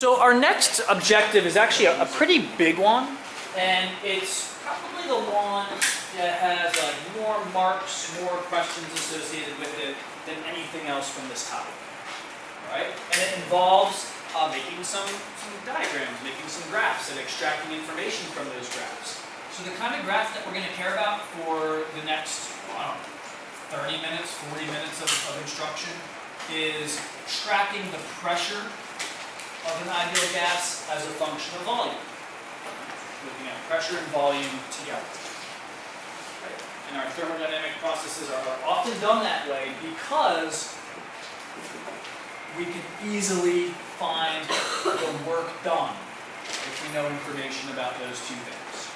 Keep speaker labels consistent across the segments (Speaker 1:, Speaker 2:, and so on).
Speaker 1: So our next objective is actually a pretty big one, and it's probably the one that has more marks, more questions associated with it than anything else from this topic. All right? And it involves making some diagrams, making some graphs, and extracting information from those graphs. So the kind of graph that we're going to care about for the next, I don't know, 30 minutes, 40 minutes of instruction is tracking the pressure of an ideal gas as a function of volume. Looking at pressure and volume together. Right? And our thermodynamic processes are often done that way because we can easily find the work done if we know information about those two things.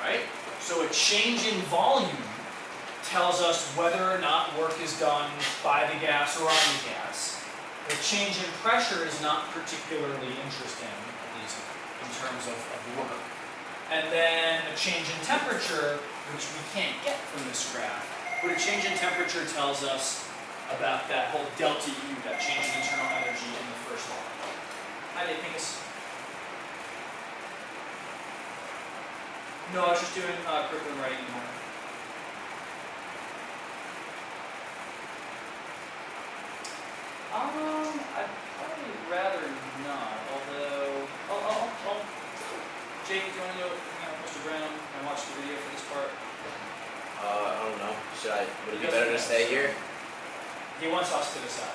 Speaker 1: Alright? So a change in volume tells us whether or not work is done by the gas or on the gas. The change in pressure is not particularly interesting, at least in terms of work. And then a change in temperature, which we can't get from this graph, but a change in temperature tells us about that whole delta U, that change in internal energy in the first law. Hi, Dave Pincus. No, I was just doing curriculum writing in the morning. I'd probably rather not, although, Jake, do you want to go hang out with Mr. Brown and watch the video for this part?
Speaker 2: I don't know. Would it be better to stay here?
Speaker 1: He wants us to decide.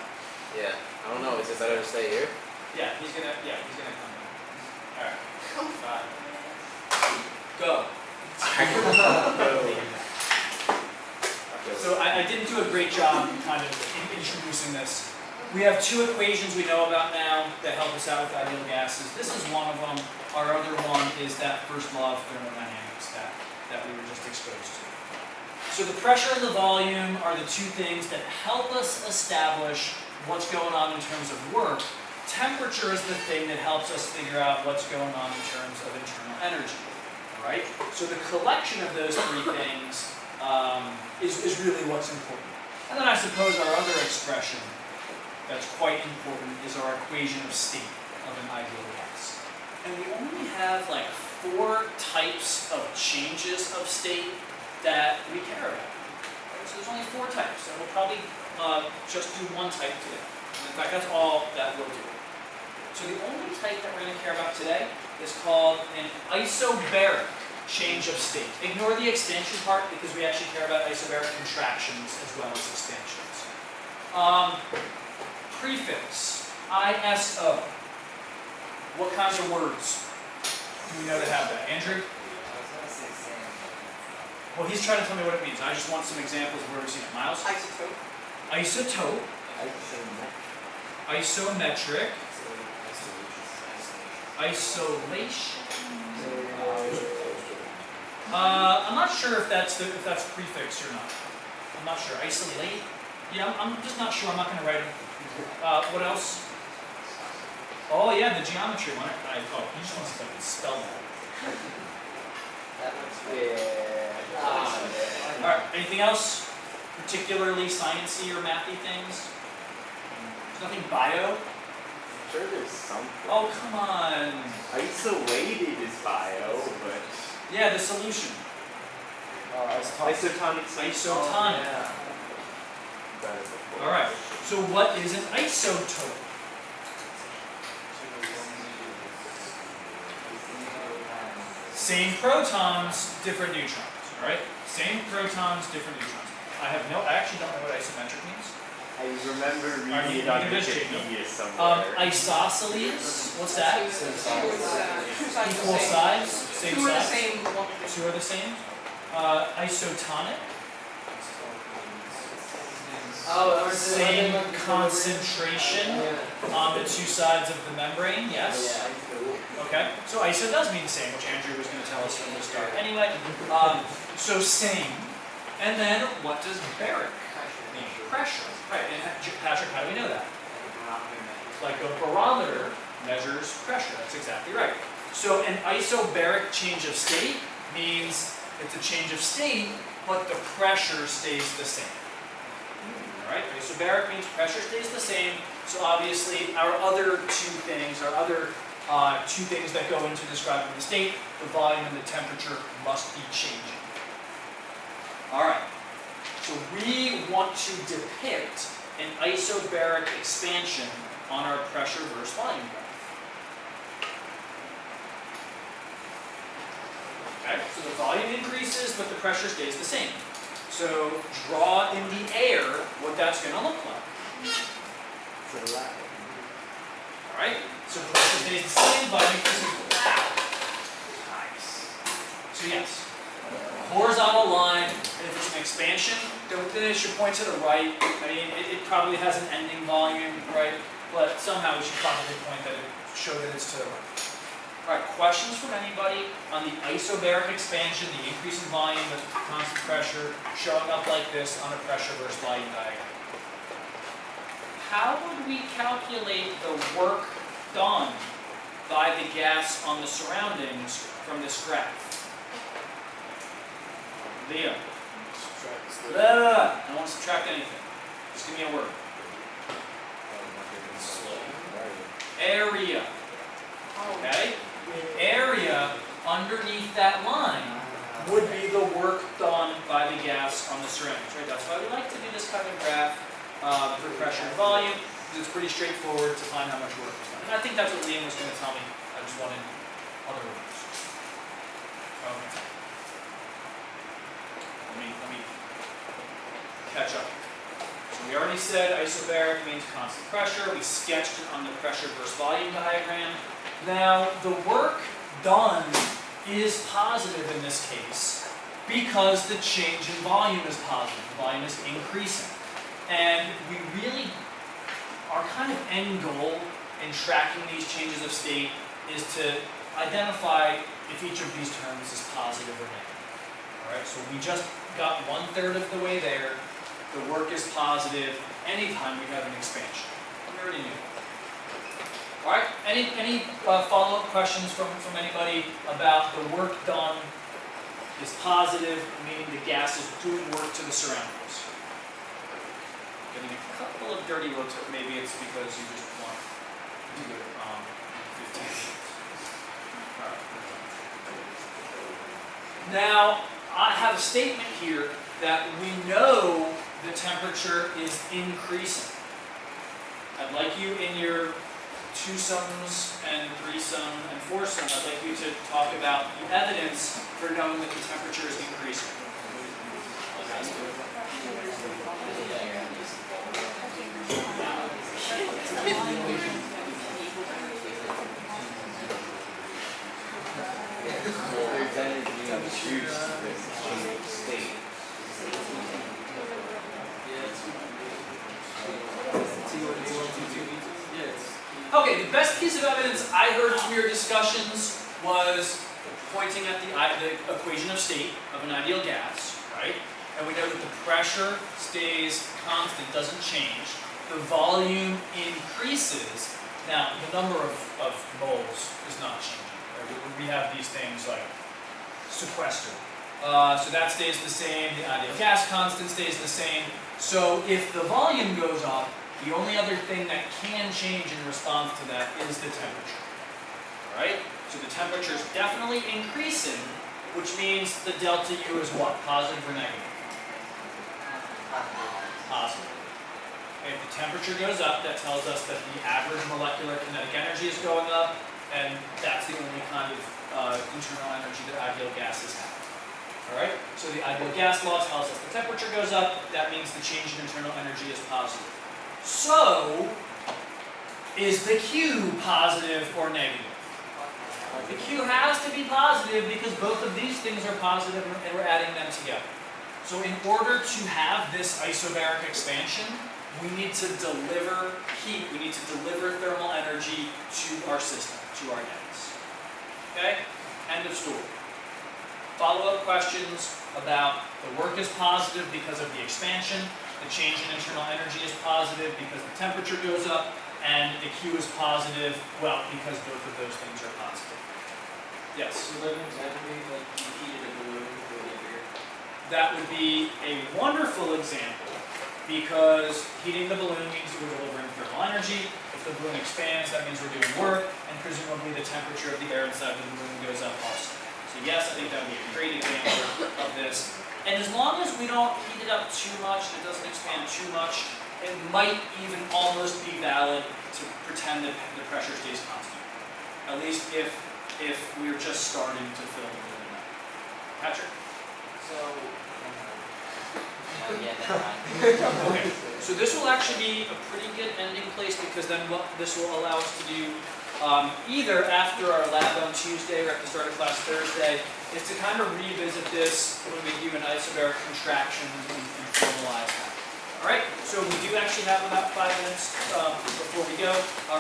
Speaker 2: Yeah. I don't know. Is it better to stay here?
Speaker 1: Yeah, he's gonna come in. Alright. Go. So I didn't do a great job kind of introducing this. We have two equations we know about now that help us out with ideal gases. This is one of them. Our other one is that first law of thermodynamics that we were just exposed to. So the pressure and the volume are the two things that help us establish what's going on in terms of work. Temperature is the thing that helps us figure out what's going on in terms of internal energy. All right? So the collection of those three things is really what's important. And then I suppose our other expression that's quite important is our equation of state of an ideal gas. And we only have like 4 types of changes of state that we care about. Right? So there's only 4 types, and we'll probably just do one type today. And in fact, that's all that we'll do. So the only type that we're going to care about today is called an isobaric change of state. Ignore the expansion part because we actually care about isobaric contractions as well as expansions. Prefix, ISO. What kinds of words do we know to have that? Andrew? Well, he's trying to tell me what it means. I just want some examples of where we've seen it. Miles?
Speaker 3: Isotope.
Speaker 1: Isotope. Isometric. Isolation. I'm not sure if that's prefix or not. I'm not sure. Isolate. Yeah, I'm just not sure. I'm not going to write it. What else? Oh yeah, the geometry one. He just wants to spell that.
Speaker 3: That looks weird.
Speaker 1: Alright, anything else? Particularly sciencey or mathy things? There's nothing bio?
Speaker 4: I'm sure there's something.
Speaker 1: Oh, come on.
Speaker 4: Isolated is bio, but...
Speaker 1: Yeah, the solution.
Speaker 4: Isotonic.
Speaker 1: Isotonic.
Speaker 4: Yeah.
Speaker 1: Alright, so what is an isotope? Same protons, different neutrons. Alright? Same protons, different neutrons. I actually don't know what isometric means.
Speaker 4: I remember
Speaker 1: Alright,
Speaker 4: reading
Speaker 1: you
Speaker 4: it on
Speaker 1: can just check
Speaker 4: Wikipedia somewhere.
Speaker 1: Isosceles, what's that? Equal size, same
Speaker 3: Two are the
Speaker 1: size.
Speaker 3: same.
Speaker 1: Two are the same. Isotonic, same concentration on the two sides of the membrane, yes. Okay, so iso does mean the same, which Andrew was going to tell us from the start. Anyway, so same. And then what does baric mean? Pressure. Right, and Patrick, how do we know that? Like a barometer measures pressure. That's exactly right. So an isobaric change of state means it's a change of state, but the pressure stays the same. Alright, isobaric means pressure stays the same, So obviously, our other two things that go into describing the state, the volume and the temperature must be changing. All right, so we want to depict an isobaric expansion on our pressure versus volume graph. Okay, so the volume increases, but the pressure stays the same. So draw in the air what that's going to look like. All right, so pressure stays the same, volume increases. Wow. Nice. So yes, horizontal line, and if it's an expansion, then it should point to the right. I mean, it probably has an ending volume, right? But somehow we should probably point that show that it's to the right. All right, questions from anybody on the isobaric expansion, the increase in volume with constant pressure, showing up like this on a pressure versus volume diagram? How would we calculate the work done by the gas on the surroundings from this graph? Leo. I don't want to subtract anything. Just give me a word. Area. Okay? Area underneath that line would be the work done by the gas on the surroundings, right? That's why we like to do this kind of graph for pressure and volume, because it's pretty straightforward to find how much work is done. And I think that's what Liam was going to tell me. I just wanted other words. Okay. Let me catch up. So we already said isobaric means constant pressure. We sketched it on the pressure versus volume diagram. Now, the work done is positive in this case because the change in volume is positive. The volume is increasing. And we really, our kind of end goal in tracking these changes of state is to identify if each of these terms is positive or negative. All right, so we just got 1/3 of the way there. The work is positive anytime we have an expansion. We already knew. All right, any follow-up questions from anybody about the work done is positive, meaning the gas is doing work to the surroundings? Getting a couple of dirty looks, but maybe it's because you just want to do it 15 minutes. All right. Now, I have a statement here that we know the temperature is increasing. I'd like you in your 2-sums and 3-sum and 4-sum, I'd like you to talk about the evidence for knowing that the temperature is increasing.
Speaker 4: There's energy induced to this changing state.
Speaker 1: Okay, the best piece of evidence I heard from your discussions was pointing at the equation of state of an ideal gas, right? And we know that the pressure stays constant, doesn't change. The volume increases. Now, the number of moles is not changing. Right? We have these things like sequestered. So that stays the same. The ideal gas constant stays the same. So if the volume goes up, the only other thing that can change in response to that is the temperature. All right? So the temperature is definitely increasing, which means the delta U is what? Positive or negative? Positive. Okay, if the temperature goes up, that tells us that the average molecular kinetic energy is going up, and that's the only kind of internal energy that ideal gases have. All right? So the ideal gas law tells us the temperature goes up, that means the change in internal energy is positive. So, is the Q positive or negative? The Q has to be positive because both of these things are positive and we're adding them together. So in order to have this isobaric expansion, we need to deliver heat, we need to deliver thermal energy to our system, to our gas. Okay? End of story. Follow-up questions about the work is positive because of the expansion, the change in internal energy is positive because the temperature goes up, and the Q is positive, well, because both of those things are positive. Yes?
Speaker 3: So that means that would be like you heated a balloon with a beer.
Speaker 1: That would be a wonderful example because heating the balloon means we're delivering thermal energy. If the balloon expands, that means we're doing work, and presumably the temperature of the air inside the balloon goes up also. So yes, I think that would be a great example of this. And as long as we don't heat it up too much, it doesn't expand too much, it might even almost be valid to pretend that the pressure stays constant. At least if we're just starting to fill the balloon up. Patrick?
Speaker 3: So, oh yeah, never mind.
Speaker 1: Okay, so this will actually be a pretty good ending place because then what this will allow us to do either after our lab on Tuesday or at the start of class Thursday is to kind of revisit this when we do an isobaric contraction and formalize that. Alright, so we do actually have about 5 minutes before we go.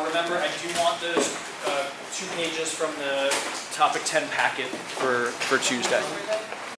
Speaker 1: Remember, I do want those 2 pages from the topic 10 packet for Tuesday.